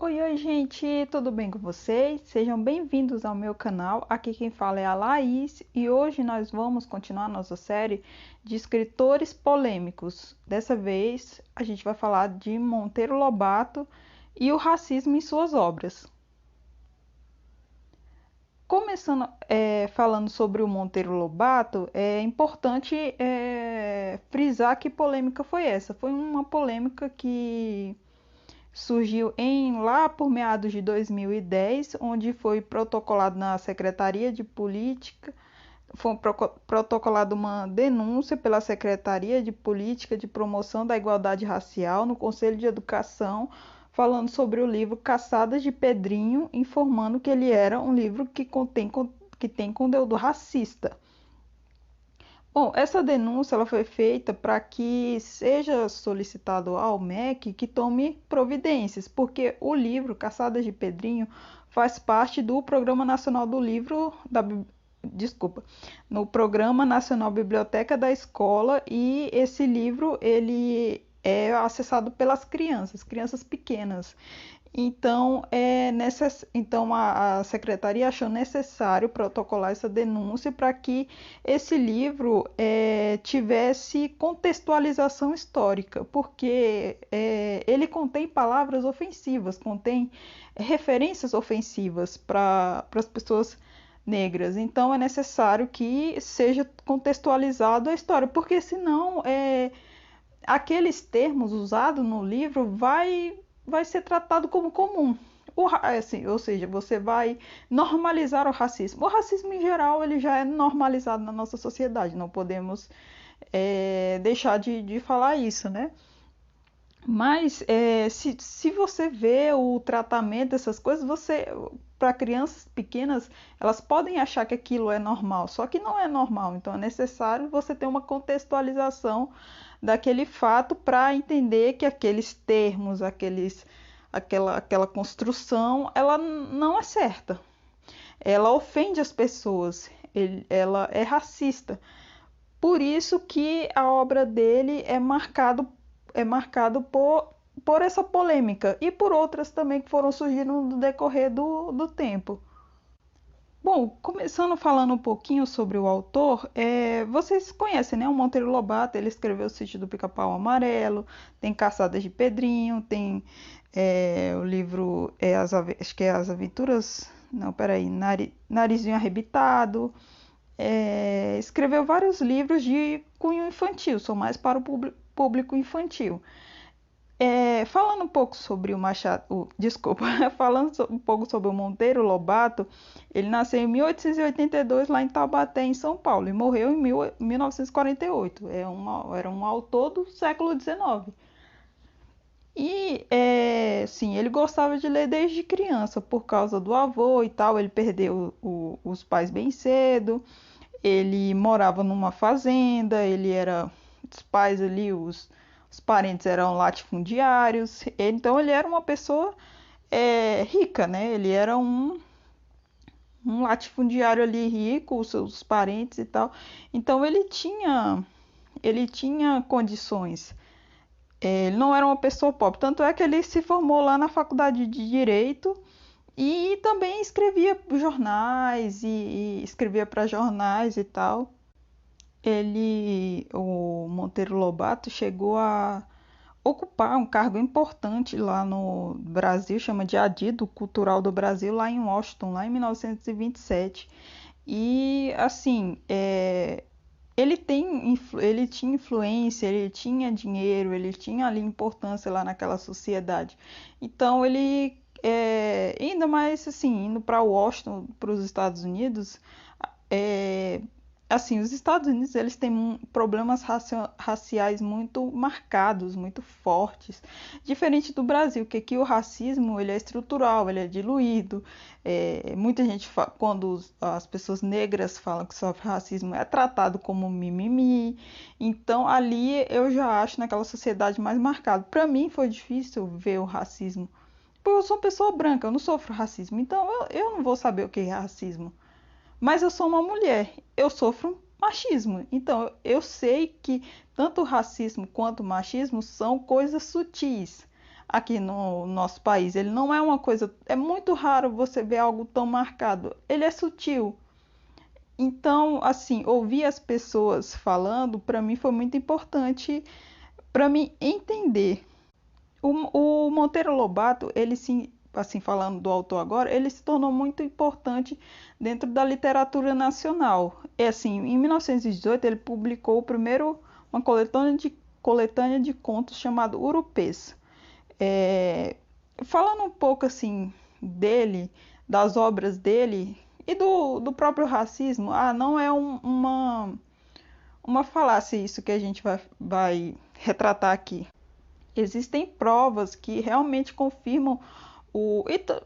Oi, gente, tudo bem com vocês? Sejam bem-vindos ao meu canal. Aqui quem fala é a Laís e hoje nós vamos continuar nossa série de escritores polêmicos. Dessa vez a gente vai falar de Monteiro Lobato e o racismo em suas obras. Começando falando sobre o Monteiro Lobato, é importante frisar que polêmica foi essa. Foi uma polêmica que surgiu lá por meados de 2010, onde foi protocolado na Secretaria de Política, foi protocolada uma denúncia pela Secretaria de Política de Promoção da Igualdade Racial no Conselho de Educação, falando sobre o livro Caçadas de Pedrinho, informando que ele era um livro que tem conteúdo racista. Bom, essa denúncia ela foi feita para que seja solicitado ao MEC que tome providências, porque o livro Caçadas de Pedrinho faz parte do Programa Nacional do Livro desculpa, no Programa Nacional Biblioteca da Escola, e esse livro ele é acessado pelas crianças pequenas. Então a secretaria achou necessário protocolar essa denúncia para que esse livro tivesse contextualização histórica, porque ele contém palavras ofensivas, contém referências ofensivas para as pessoas negras. Então é necessário que seja contextualizado a história, porque senão aqueles termos usados no livro vai ser tratado como comum. Assim, ou seja, você vai normalizar o racismo. O racismo em geral ele já é normalizado na nossa sociedade, não podemos deixar de falar isso, né? Mas se você vê o tratamento dessas coisas, para crianças pequenas, elas podem achar que aquilo é normal, só que não é normal. Então é necessário você ter uma contextualização daquele fato para entender que aqueles termos, aquela construção, ela não é certa. Ela ofende as pessoas, ela é racista. Por isso que a obra dele é marcado por essa polêmica e por outras também que foram surgindo no decorrer do tempo. Bom, começando falando um pouquinho sobre o autor, vocês conhecem, né? O Monteiro Lobato, ele escreveu O Sítio do Pica-Pau Amarelo, tem Caçadas de Pedrinho, tem o livro, acho que é As Aventuras, não, peraí, Narizinho Arrebitado, escreveu vários livros de cunho infantil, são mais para o público infantil. Falando um pouco sobre o Machado, desculpa, um pouco sobre o Monteiro Lobato, ele nasceu em 1882 lá em Taubaté, em São Paulo, e morreu em 1948. Era um autor do século XIX. E, sim, ele gostava de ler desde criança, por causa do avô e tal. Ele perdeu os pais bem cedo, ele morava numa fazenda, os pais ali, os parentes eram latifundiários, então ele era uma pessoa rica, né? Ele era um latifundiário ali rico, os seus parentes e tal. Então ele tinha condições. Ele não era uma pessoa pobre, tanto é que ele se formou lá na faculdade de Direito e também escrevia jornais e escrevia para jornais e tal. O Monteiro Lobato, chegou a ocupar um cargo importante lá no Brasil, chama de Adido Cultural do Brasil, lá em Washington, lá em 1927. E assim, ele tinha influência, ele tinha dinheiro, ele tinha ali importância lá naquela sociedade. Então ainda mais assim, indo para Washington, para os Estados Unidos, é, assim, os Estados Unidos eles têm problemas raciais muito marcados, muito fortes, diferente do Brasil, que aqui o racismo ele é estrutural, ele é diluído. Muita gente, quando as pessoas negras falam que sofrem racismo, é tratado como mimimi. Então ali eu já acho naquela sociedade mais marcado. Para mim foi difícil ver o racismo, porque eu sou uma pessoa branca, eu não sofro racismo, então eu não vou saber o que é racismo. Mas eu sou uma mulher, eu sofro machismo. Então eu sei que tanto o racismo quanto o machismo são coisas sutis. aqui no nosso país. Ele não é uma coisa, é muito raro você ver algo tão marcado. Ele é sutil. Então, assim, ouvir as pessoas falando, para mim foi muito importante para mim entender. O Monteiro Lobato, ele se, assim, falando do autor agora, ele se tornou muito importante dentro da literatura nacional. É assim, em 1918 ele publicou o primeiro uma coletânea de contos chamado Urupês. É, falando um pouco assim dele, das obras dele e do próprio racismo, não é uma falácia isso que a gente vai retratar aqui. Existem provas que realmente confirmam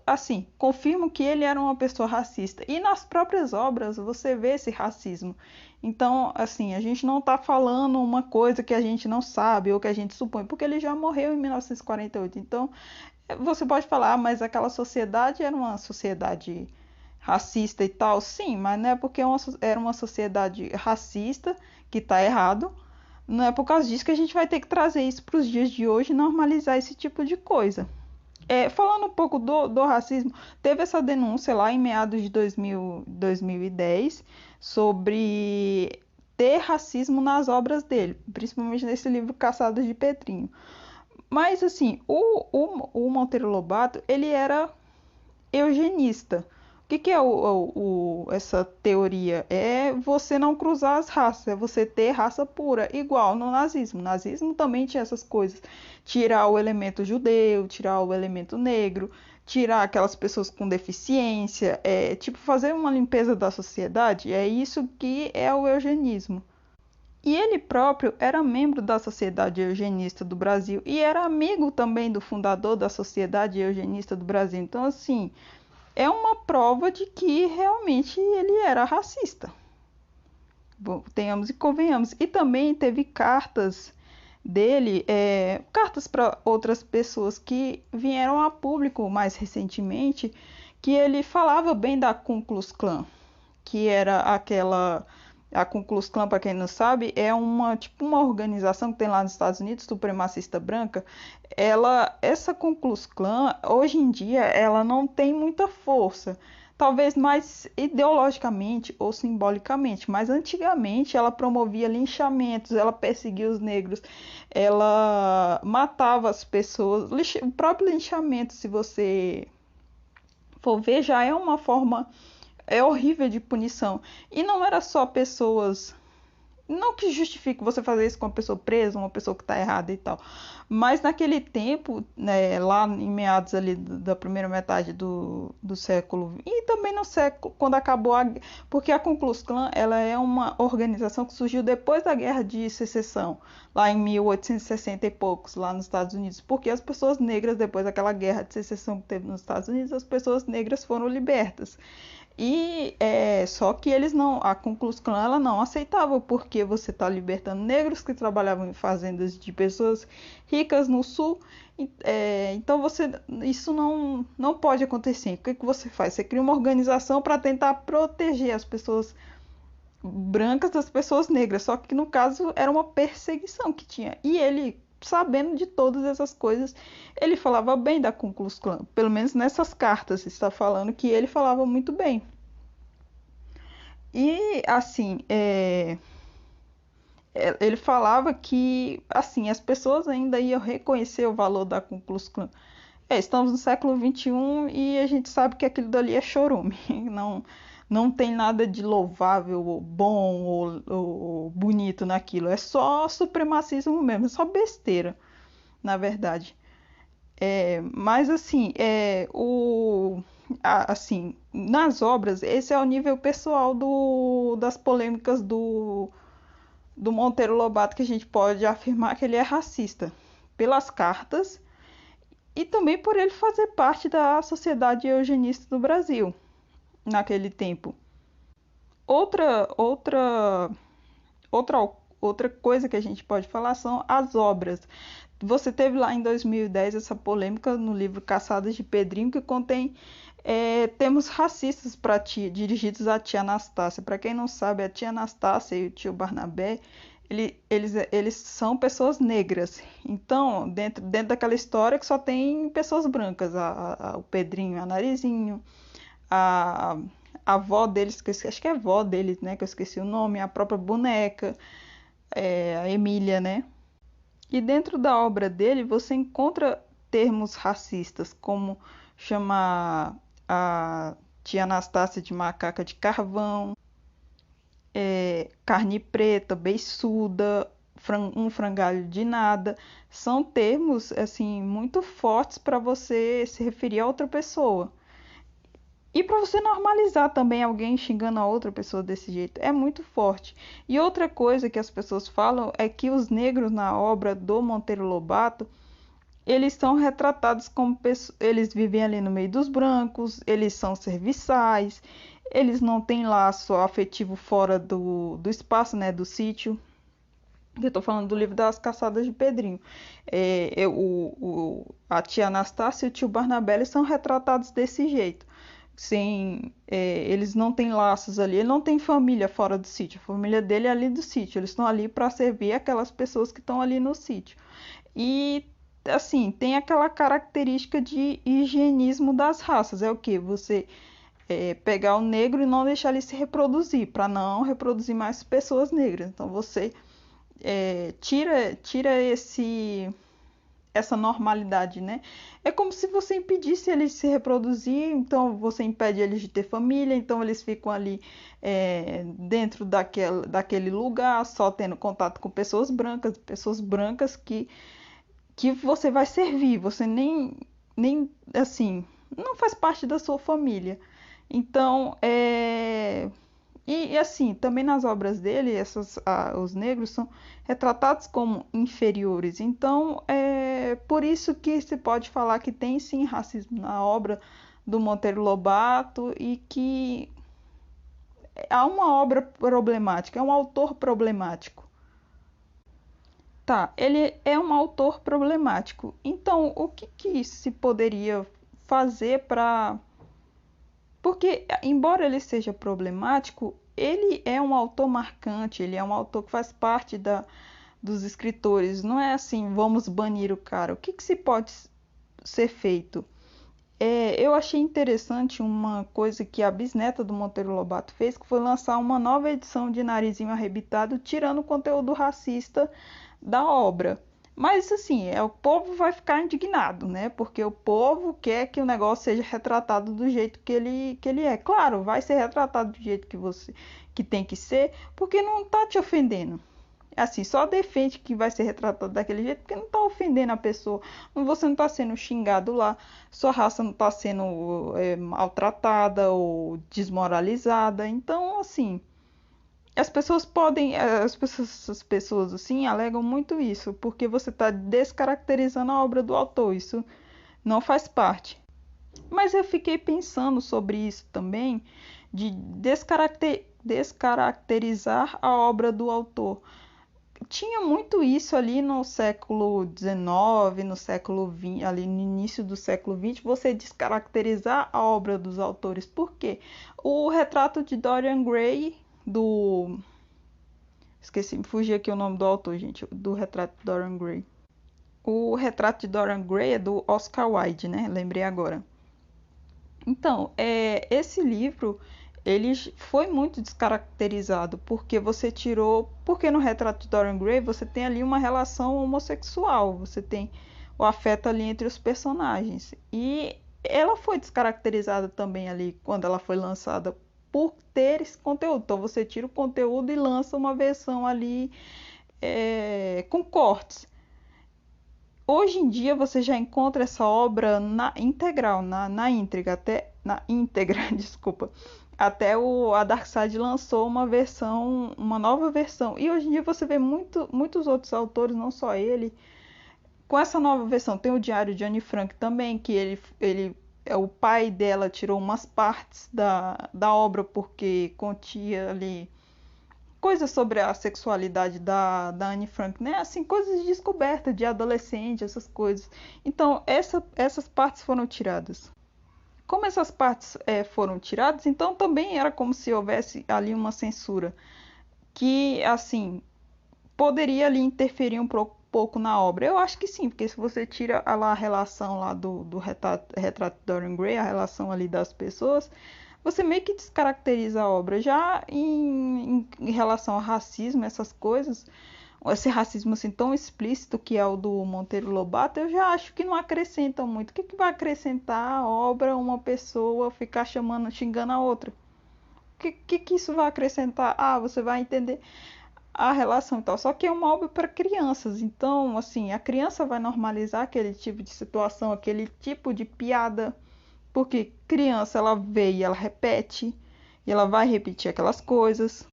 assim, confirmam que ele era uma pessoa racista. E nas próprias obras você vê esse racismo. Então, assim, a gente não está falando uma coisa que a gente não sabe ou que a gente supõe, porque ele já morreu em 1948. Então, você pode falar, mas aquela sociedade era uma sociedade racista e tal. Sim, mas não é porque era uma sociedade racista que está errado. Não é por causa disso que a gente vai ter que trazer isso para os dias de hoje e normalizar esse tipo de coisa. Falando um pouco do racismo, teve essa denúncia lá em meados de 2010 sobre ter racismo nas obras dele, principalmente nesse livro Caçados de Pedrinho. Mas, assim, o Monteiro Lobato, ele era eugenista. O que é essa teoria? É você não cruzar as raças, é você ter raça pura, igual no nazismo. O nazismo também tinha essas coisas. Tirar o elemento judeu, tirar o elemento negro, tirar aquelas pessoas com deficiência, tipo fazer uma limpeza da sociedade. É isso que é o eugenismo. E ele próprio era membro da Sociedade Eugenista do Brasil e era amigo também do fundador da Sociedade Eugenista do Brasil. Então, assim, é uma prova de que realmente ele era racista. Bom, tenhamos e convenhamos. E também teve cartas dele, cartas para outras pessoas que vieram a público mais recentemente, que ele falava bem da Ku Klux Klan, que era aquela... A Ku Klux Klan, para quem não sabe, é uma organização que tem lá nos Estados Unidos, supremacista branca. Essa Ku Klux Klan, hoje em dia, ela não tem muita força. Talvez mais ideologicamente ou simbolicamente, mas antigamente ela promovia linchamentos, ela perseguia os negros, ela matava as pessoas. O próprio linchamento, se você for ver, já é uma forma horrível de punição. E não era só pessoas... Não que justifique você fazer isso com uma pessoa presa, uma pessoa que está errada e tal. Mas naquele tempo, né, lá em meados ali da primeira metade do século... E também no século, quando acabou a... Porque a Ku Klux Klan, ela é uma organização que surgiu depois da Guerra de Secessão, lá em 1860 e poucos, lá nos Estados Unidos. Porque as pessoas negras, depois daquela Guerra de Secessão que teve nos Estados Unidos, as pessoas negras foram libertas. E só que eles não, a Ku Klux Klan ela não aceitava, porque você está libertando negros que trabalhavam em fazendas de pessoas ricas no sul. Então isso não pode acontecer. O que você faz? Você cria uma organização para tentar proteger as pessoas brancas das pessoas negras. Só que no caso era uma perseguição que tinha. E ele, sabendo de todas essas coisas, ele falava bem da Ku Klux Klan. Pelo menos nessas cartas está falando que ele falava muito bem. E assim, ele falava que assim as pessoas ainda iam reconhecer o valor da Ku Klux Klan. Estamos no século XXI e a gente sabe que aquilo dali é chorume. Não tem nada de louvável, ou bom ou bonito naquilo. É só supremacismo mesmo, é só besteira, na verdade. Mas assim, assim, nas obras, esse é o nível pessoal das polêmicas do Monteiro Lobato, que a gente pode afirmar que ele é racista pelas cartas e também por ele fazer parte da Sociedade Eugenista do Brasil naquele tempo. Outra outra outra coisa que a gente pode falar são as obras. Você teve lá em 2010 essa polêmica no livro Caçadas de Pedrinho, que contém termos racistas dirigidos à tia Anastácia. Para quem não sabe, a tia Anastácia e o tio Barnabé, eles são pessoas negras. Então, dentro daquela história que só tem pessoas brancas, o Pedrinho, a Narizinho, a, a avó deles, acho que é a avó deles, né? Que eu esqueci o nome, a própria boneca, a Emília, né? E dentro da obra dele você encontra termos racistas, como chamar a tia Anastácia de macaca de carvão, carne preta, beiçuda, um frangalho de nada. São termos assim muito fortes para você se referir a outra pessoa. E para você normalizar também alguém xingando a outra pessoa desse jeito, é muito forte. E outra coisa que as pessoas falam é que os negros na obra do Monteiro Lobato, eles são retratados como pessoas, eles vivem ali no meio dos brancos, eles são serviçais, eles não têm laço afetivo fora do espaço, né, do sítio. Eu estou falando do livro das Caçadas de Pedrinho. A tia Anastácia e o tio Barnabé eles são retratados desse jeito. Eles não têm laços ali, ele não tem família fora do sítio. A família dele é ali do sítio. Eles estão ali para servir aquelas pessoas que estão ali no sítio. E assim, tem aquela característica de higienismo das raças. É o que? Você pegar o negro e não deixar ele se reproduzir, para não reproduzir mais pessoas negras. Então você tira essa normalidade, né? É como se você impedisse eles de se reproduzir, então você impede eles de ter família, então eles ficam ali dentro daquele lugar, só tendo contato com pessoas brancas que você vai servir, você nem assim, não faz parte da sua família. Então, assim, também nas obras dele, os negros são retratados como inferiores. Então, é por isso que se pode falar que tem sim racismo na obra do Monteiro Lobato e que há uma obra problemática, é um autor problemático. Tá, ele é um autor problemático. Então, o que se poderia fazer para. Porque, embora ele seja problemático, ele é um autor marcante, ele é um autor que faz parte dos escritores. Não é assim, vamos banir o cara. O que se pode ser feito? Eu achei interessante uma coisa que a bisneta do Monteiro Lobato fez, que foi lançar uma nova edição de Narizinho Arrebitado, tirando o conteúdo racista da obra. Mas assim, o povo vai ficar indignado, né? Porque o povo quer que o negócio seja retratado do jeito que ele é. Claro, vai ser retratado do jeito que tem que ser, porque não tá te ofendendo. Assim, só defende que vai ser retratado daquele jeito porque não tá ofendendo a pessoa. Você não tá sendo xingado lá, sua raça não tá sendo maltratada ou desmoralizada. Então, assim, as pessoas assim alegam muito isso, porque você está descaracterizando a obra do autor, isso não faz parte. Mas eu fiquei pensando sobre isso também, de descaracterizar a obra do autor. Tinha muito isso ali no século XIX, no século XX, ali no início do século XX, você descaracterizar a obra dos autores. Por quê? O retrato de Dorian Gray, do Esqueci, me fugiu aqui o nome do autor, gente, do retrato de Dorian Gray. O retrato de Dorian Gray é do Oscar Wilde, né? Lembrei agora. Então, esse livro, ele foi muito descaracterizado, porque porque no retrato de Dorian Gray você tem ali uma relação homossexual, você tem o afeto ali entre os personagens. E ela foi descaracterizada também ali quando ela foi lançada por ter esse conteúdo. Então você tira o conteúdo e lança uma versão ali com cortes. Hoje em dia você já encontra essa obra na integral, na íntegra, desculpa. Até a Darkseid lançou uma nova versão. E hoje em dia você vê muitos outros autores, não só ele, com essa nova versão. Tem o Diário de Anne Frank também, que o pai dela tirou umas partes da obra porque continha ali coisas sobre a sexualidade da Anne Frank, né? Assim, coisas de descoberta de adolescente, essas coisas. Então, essas partes foram tiradas. Como essas partes foram tiradas, então também era como se houvesse ali uma censura. Que, assim, poderia ali interferir pouco na obra. Eu acho que sim, porque se você tira a relação lá do retrato de Dorian Gray, a relação ali das pessoas, você meio que descaracteriza a obra. Já em relação ao racismo, essas coisas, esse racismo assim tão explícito que é o do Monteiro Lobato, eu já acho que não acrescenta muito. O que, que vai acrescentar a obra uma pessoa ficar chamando, xingando a outra? O que isso vai acrescentar? Ah, você vai entender a relação e tal. Só que é uma obra para crianças, então, assim, a criança vai normalizar aquele tipo de situação, aquele tipo de piada, porque criança ela vê e ela repete, e ela vai repetir aquelas coisas.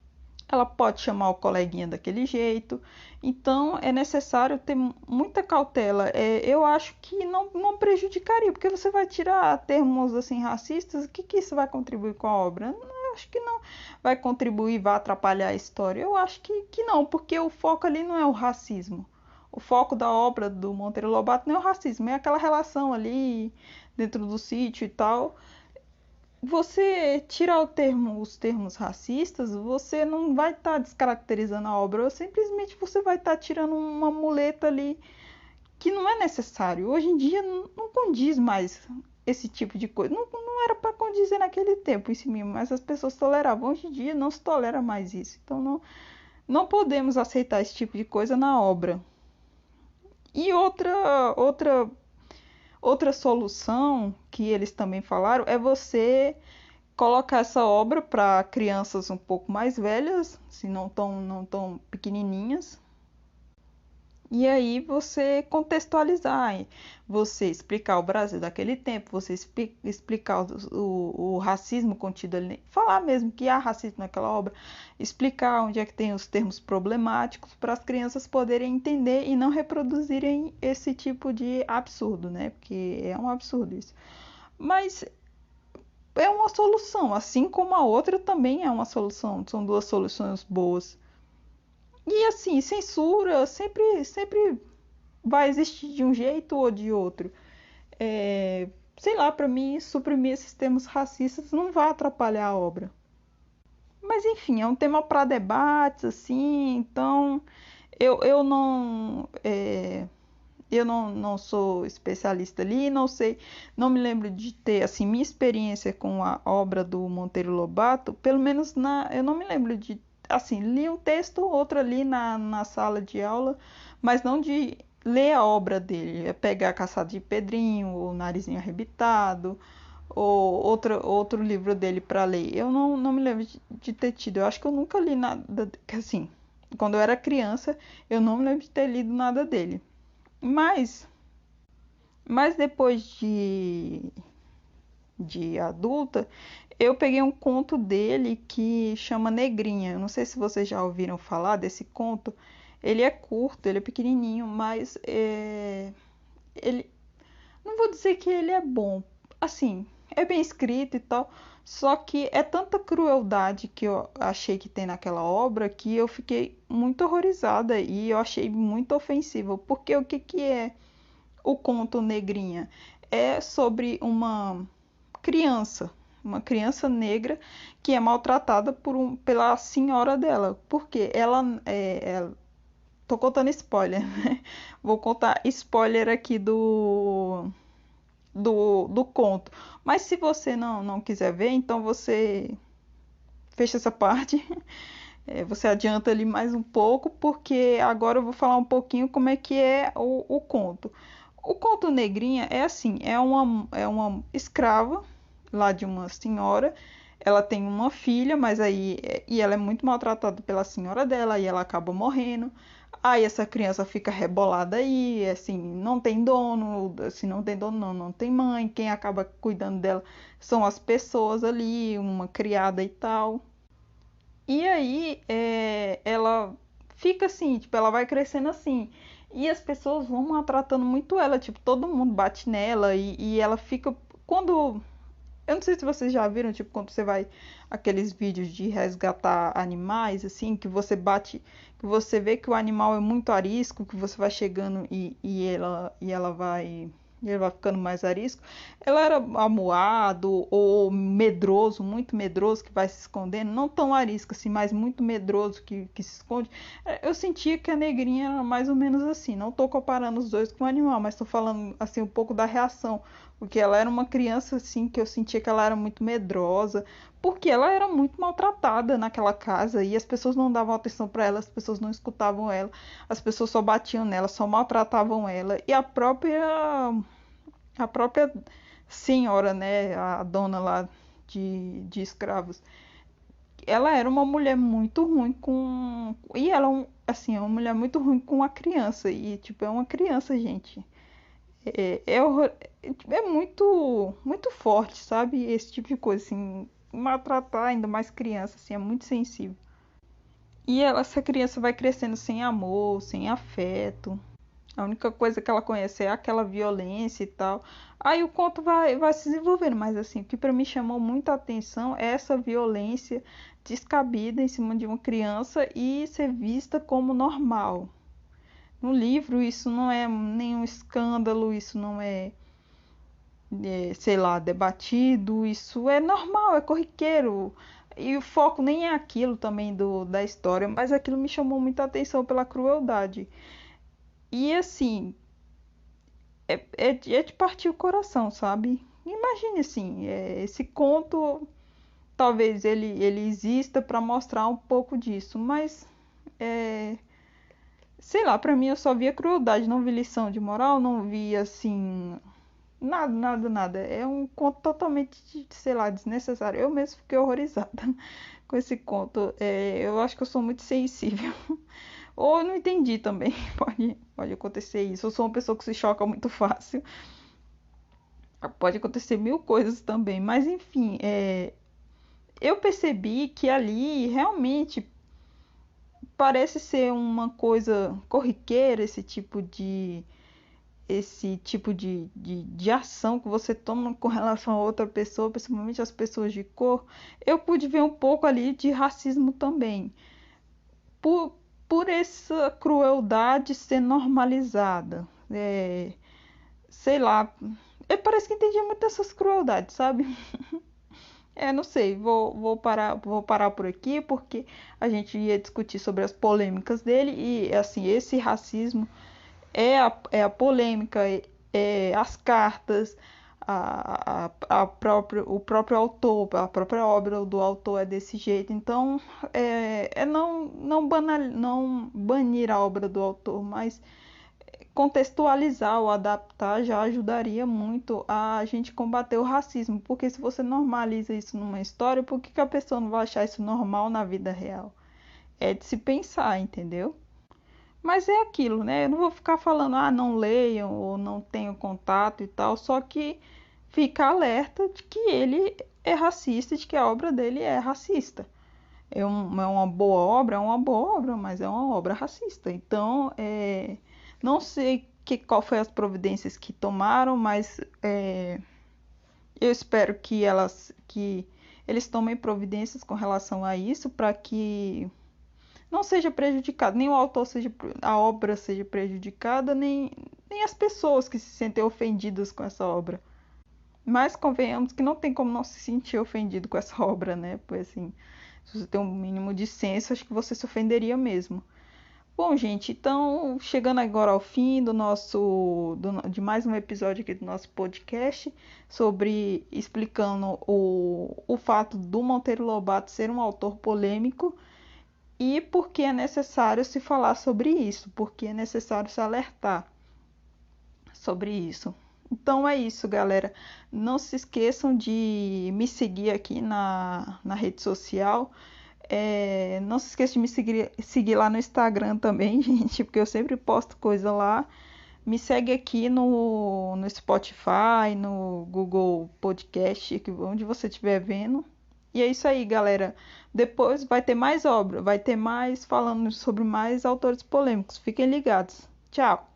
Ela pode chamar o coleguinha daquele jeito, então é necessário ter muita cautela. Eu acho que não prejudicaria, porque você vai tirar termos assim racistas, o que isso vai contribuir com a obra? Eu acho que não vai contribuir, vai atrapalhar a história. Eu acho que não, porque o foco ali não é o racismo. O foco da obra do Monteiro Lobato não é o racismo, é aquela relação ali dentro do sítio e tal. Você tirar os termos racistas, você não vai estar descaracterizando a obra, ou simplesmente você vai estar tirando uma muleta ali que não é necessário. Hoje em dia não condiz mais esse tipo de coisa. Não era para condizer naquele tempo isso mesmo, mas as pessoas toleravam. Hoje em dia não se tolera mais isso. Então não podemos aceitar esse tipo de coisa na obra. E outra solução que eles também falaram é você colocar essa obra para crianças um pouco mais velhas, se não tão pequenininhas, e aí você contextualizar, você explicar o Brasil daquele tempo, você explicar o racismo contido ali, falar mesmo que há racismo naquela obra, explicar onde é que tem os termos problemáticos para as crianças poderem entender e não reproduzirem esse tipo de absurdo, né? Porque é um absurdo isso. Mas é uma solução, assim como a outra também é uma solução, são duas soluções boas. E assim, censura sempre vai existir de um jeito ou de outro. Sei lá, para mim, suprimir esses termos racistas não vai atrapalhar a obra. Mas enfim, é um tema para debates, assim, então eu não sou especialista ali, não sei, não me lembro de ter assim minha experiência com a obra do Monteiro Lobato, pelo menos eu não me lembro de assim, li um texto ou outro ali na sala de aula, mas não de ler a obra dele, é pegar a Caçada de Pedrinho, o Narizinho Arrebitado, ou outro livro dele para ler. Eu não me lembro de ter tido, eu acho que eu nunca li nada, assim, quando eu era criança, eu não me lembro de ter lido nada dele. Mas, mas depois de adulta, eu peguei um conto dele que chama Negrinha. Eu não sei se vocês já ouviram falar desse conto. Ele é curto, ele é pequenininho, mas ele, não vou dizer que ele é bom. Assim, é bem escrito e tal. Só que é tanta crueldade que eu achei que tem naquela obra que eu fiquei muito horrorizada e eu achei muito ofensivo. Porque o que é o conto Negrinha? É sobre uma criança negra que é maltratada pela senhora dela. Porque tô contando spoiler, né? Vou contar spoiler aqui do conto. Mas se você não quiser ver, então você fecha essa parte. Você adianta ali mais um pouco, porque agora eu vou falar um pouquinho como é que é o conto. O conto Negrinha é assim, é uma escrava lá de uma senhora. Ela tem uma filha, mas aí e ela é muito maltratada pela senhora dela e ela acaba morrendo. Aí essa criança fica rebolada aí, assim, não tem dono, assim, não tem dono não tem mãe, quem acaba cuidando dela são as pessoas ali, uma criada e tal. E aí ela fica assim, tipo, ela vai crescendo assim. E as pessoas vão maltratando muito ela, tipo, todo mundo bate nela e ela fica. Quando. Eu não sei se vocês já viram, tipo, quando você vai aqueles vídeos de resgatar animais, assim, que você bate, que você vê que o animal é muito arisco, que você vai chegando e ela vai ele vai ficando mais arisco. Ela era amuado ou medroso, muito medroso, que vai se escondendo, não tão arisco assim, mas muito medroso que se esconde. Eu sentia que a negrinha era mais ou menos assim. Não tô comparando os dois com o animal, mas tô falando assim um pouco da reação, porque ela era uma criança assim que eu sentia que ela era muito medrosa, porque ela era muito maltratada naquela casa e as pessoas não davam atenção para ela, as pessoas não escutavam ela, as pessoas só batiam nela, só maltratavam ela e a própria senhora, né, a dona lá de escravos, ela era uma mulher muito ruim com. E ela, assim, é uma mulher muito ruim com a criança. E, tipo, é uma criança, gente. É muito, muito forte, sabe? Esse tipo de coisa, assim. Maltratar ainda mais criança, assim, é muito sensível. E essa criança vai crescendo sem amor, sem afeto. A única coisa que ela conhece é aquela violência e tal. Aí o conto vai se desenvolvendo, mas assim, o que para mim chamou muita atenção é essa violência descabida em cima de uma criança e ser vista como normal. No livro isso não é nenhum escândalo, isso não sei lá, debatido, isso é normal, é corriqueiro. E o foco nem é aquilo também da história, mas aquilo me chamou muita atenção pela crueldade. E assim, é de partir o coração, sabe? Imagine assim, esse conto, talvez ele exista para mostrar um pouco disso, mas é, sei lá, para mim eu só via crueldade, não vi lição de moral, não vi assim nada, nada, nada. É um conto totalmente, sei lá, desnecessário. Eu mesmo fiquei horrorizada com esse conto. Eu acho que eu sou muito sensível. Ou eu não entendi também. Pode acontecer isso. Eu sou uma pessoa que se choca muito fácil. Pode acontecer mil coisas também. Mas enfim, eu percebi que ali realmente parece ser uma coisa corriqueira esse tipo de ação que você toma com relação a outra pessoa, principalmente as pessoas de cor. Eu pude ver um pouco ali de racismo também. Por, por essa crueldade ser normalizada. Sei lá, parece que entendi muito dessas crueldades, sabe? Não sei, vou parar por aqui porque a gente ia discutir sobre as polêmicas dele e assim, esse racismo é a polêmica, as cartas, o próprio autor, a própria obra do autor é desse jeito. Então, não banir a obra do autor, mas contextualizar ou adaptar já ajudaria muito a gente combater o racismo, porque se você normaliza isso numa história, por que a pessoa não vai achar isso normal na vida real? É de se pensar, entendeu? Mas é aquilo, né? Eu não vou ficar falando, não leiam ou não tenham contato e tal, só que fica alerta de que ele é racista, de que a obra dele é racista. É uma boa obra, mas é uma obra racista. Então, não sei qual foi as providências que tomaram, mas eu espero que eles tomem providências com relação a isso para que não seja prejudicado, nem o autor seja, a obra seja prejudicada, nem as pessoas que se sentem ofendidas com essa obra. Mas convenhamos que não tem como não se sentir ofendido com essa obra, né? Pois assim, se você tem um mínimo de senso, acho que você se ofenderia mesmo. Bom, gente, então chegando agora ao fim de mais um episódio aqui do nosso podcast sobre explicando o fato do Monteiro Lobato ser um autor polêmico e por que é necessário se falar sobre isso, porque é necessário se alertar sobre isso. Então é isso, galera. Não se esqueçam de me seguir aqui na rede social. Não se esqueça de me seguir lá no Instagram também, gente, porque eu sempre posto coisa lá. Me segue aqui no Spotify, no Google Podcast, onde você estiver vendo. E é isso aí, galera. Depois vai ter mais obra, vai ter mais falando sobre mais autores polêmicos. Fiquem ligados. Tchau!